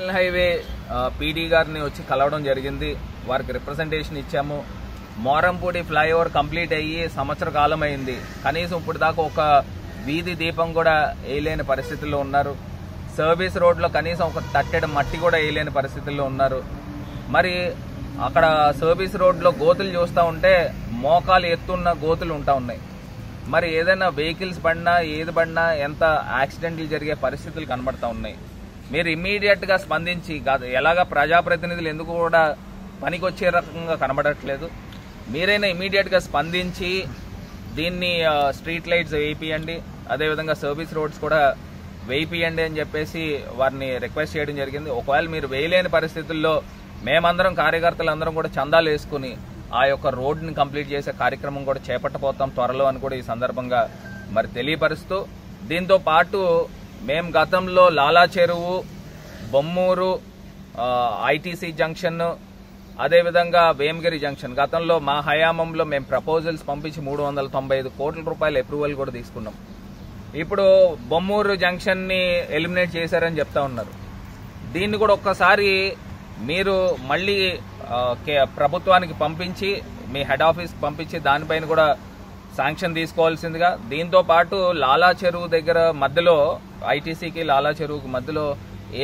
National highway PD గారిని వచ్చి కలవడం జరిగింది. వారికి రిప్రజెంటేషన్ ఇచ్చాము. మోరంపూడి ఫ్లైఓవర్ కంప్లీట్ అయ్యి సంవత్సర కాలం అయింది. కనీసం ఇప్పుడు దాకా ఒక వీధి దీపం కూడా వేయలేని పరిస్థితుల్లో ఉన్నారు. సర్వీస్ రోడ్లో కనీసం ఒక తట్టెడ మట్టి కూడా వేయలేని పరిస్థితుల్లో ఉన్నారు. మరి అక్కడ సర్వీస్ రోడ్లో గోతులు చూస్తూ ఉంటే మోకాలు ఎత్తున్న గోతులు ఉంటా ఉన్నాయి. మరి ఏదైనా వెహికల్స్ పడినా ఏది పడినా ఎంత యాక్సిడెంట్లు జరిగే పరిస్థితులు కనబడతా ఉన్నాయి. మీరు ఇమ్మీడియట్గా స్పందించి ఎలాగా ప్రజాప్రతినిధులు ఎందుకు కూడా పనికి వచ్చే రకంగా కనబడట్లేదు. మీరైనా ఇమ్మీడియట్గా స్పందించి దీన్ని స్ట్రీట్ లైట్స్ వేయిపియండి, అదేవిధంగా సర్వీస్ రోడ్స్ కూడా వేయిపియండి అని చెప్పేసి వారిని రిక్వెస్ట్ చేయడం జరిగింది. ఒకవేళ మీరు వేయలేని పరిస్థితుల్లో మేమందరం కార్యకర్తలందరం కూడా చందాలు వేసుకుని ఆ యొక్క రోడ్ని కంప్లీట్ చేసే కార్యక్రమం కూడా చేపట్టబోతాం త్వరలో అని కూడా ఈ సందర్భంగా మరి తెలియపరుస్తూ, దీంతో పాటు మేము గతంలో లాలా చెరువు, బొమ్మూరు, ఐటీసీ జంక్షన్, అదేవిధంగా వేమగిరి జంక్షన్ గతంలో మా హయామంలో మేము ప్రపోజల్స్ పంపించి 395 కోట్ల రూపాయల అప్రూవల్ కూడా తీసుకున్నాం. ఇప్పుడు బొమ్మూరు జంక్షన్ని ఎలిమినేట్ చేశారని చెప్తా ఉన్నారు. దీన్ని కూడా ఒక్కసారి మీరు మళ్ళీ ప్రభుత్వానికి పంపించి మీ హెడ్ ఆఫీస్కి పంపించి దానిపైన కూడా శాంక్షన్ తీసుకోవాల్సిందిగా. దీంతో పాటు లాలా చెరువు దగ్గర మధ్యలో ఐటీసీకి లాలా చెరువుకి మధ్యలో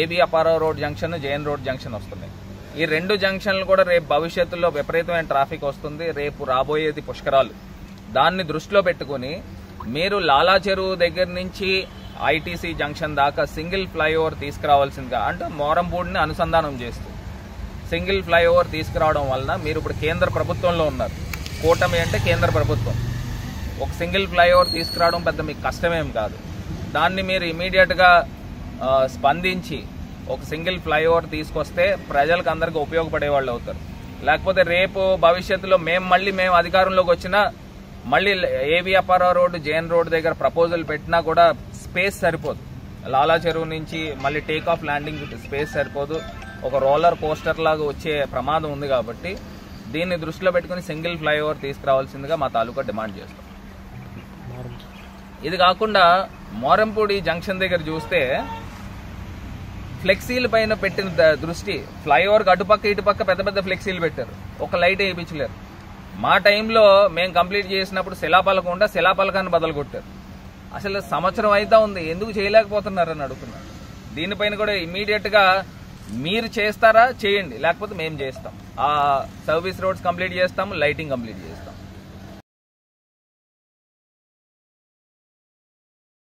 AB Apparao road junction, JN road junction వస్తున్నాయి. ఈ రెండు జంక్షన్లు కూడా రేపు భవిష్యత్తులో విపరీతమైన ట్రాఫిక్ వస్తుంది. రేపు రాబోయేది పుష్కరాలు. దాన్ని దృష్టిలో పెట్టుకుని మీరు లాలా చెరువు దగ్గర నుంచి ఐటీసీ జంక్షన్ దాకా సింగిల్ ఫ్లైఓవర్ తీసుకురావాల్సిందిగా, అంటే మోరంపూడిని అనుసంధానం చేస్తూ సింగిల్ ఫ్లైఓవర్ తీసుకురావడం వలన మీరు ఇప్పుడు కేంద్ర ప్రభుత్వంలో ఉన్నారు. కూటమి అంటే కేంద్ర ప్రభుత్వం. ఒక సింగిల్ ఫ్లైఓవర్ తీసుకురావడం పెద్ద మీకు కష్టమేం కాదు. దాన్ని మీరు ఇమీడియట్గా స్పందించి ఒక సింగిల్ ఫ్లైఓవర్ తీసుకొస్తే ప్రజలకు అందరికీ ఉపయోగపడే వాళ్ళు అవుతారు. లేకపోతే రేపు భవిష్యత్తులో మేము అధికారంలోకి వచ్చినా మళ్ళీ AB Apparao road, JN road దగ్గర ప్రపోజల్ పెట్టినా కూడా స్పేస్ సరిపోదు. లాలా చెరువు నుంచి మళ్ళీ టేక్ ఆఫ్ ల్యాండింగ్ స్పేస్ సరిపోదు. ఒక రోలర్ కోస్టర్ లాగా వచ్చే ప్రమాదం ఉంది. కాబట్టి దీన్ని దృష్టిలో పెట్టుకుని సింగిల్ ఫ్లైఓవర్ తీసుకురావాల్సిందిగా మా తాలూకా డిమాండ్ చేస్తాం. ఇది కాకుండా మోరంపూడి జంక్షన్ దగ్గర చూస్తే ఫ్లెక్సీల పైన పెట్టిన దృష్టి, ఫ్లైఓవర్కి అటుపక్క ఇటుపక్క పెద్ద పెద్ద ఫ్లెక్సీలు పెట్టారు, ఒక లైట్ వేయించలేరు. మా టైంలో మేము కంప్లీట్ చేసినప్పుడు శిలాపలకం ఉంటే శిలాపలకాన్ని బదలు కొట్టారు. అసలు సంవత్సరం అయితే ఉంది, ఎందుకు చేయలేకపోతున్నారని అడుగుతున్నారు. దీనిపైన కూడా ఇమ్మీడియట్గా మీరు చేస్తారా చేయండి, లేకపోతే మేము చేస్తాం. ఆ సర్వీస్ రోడ్స్ కంప్లీట్ చేస్తాము, లైటింగ్ కంప్లీట్ చేస్తాం.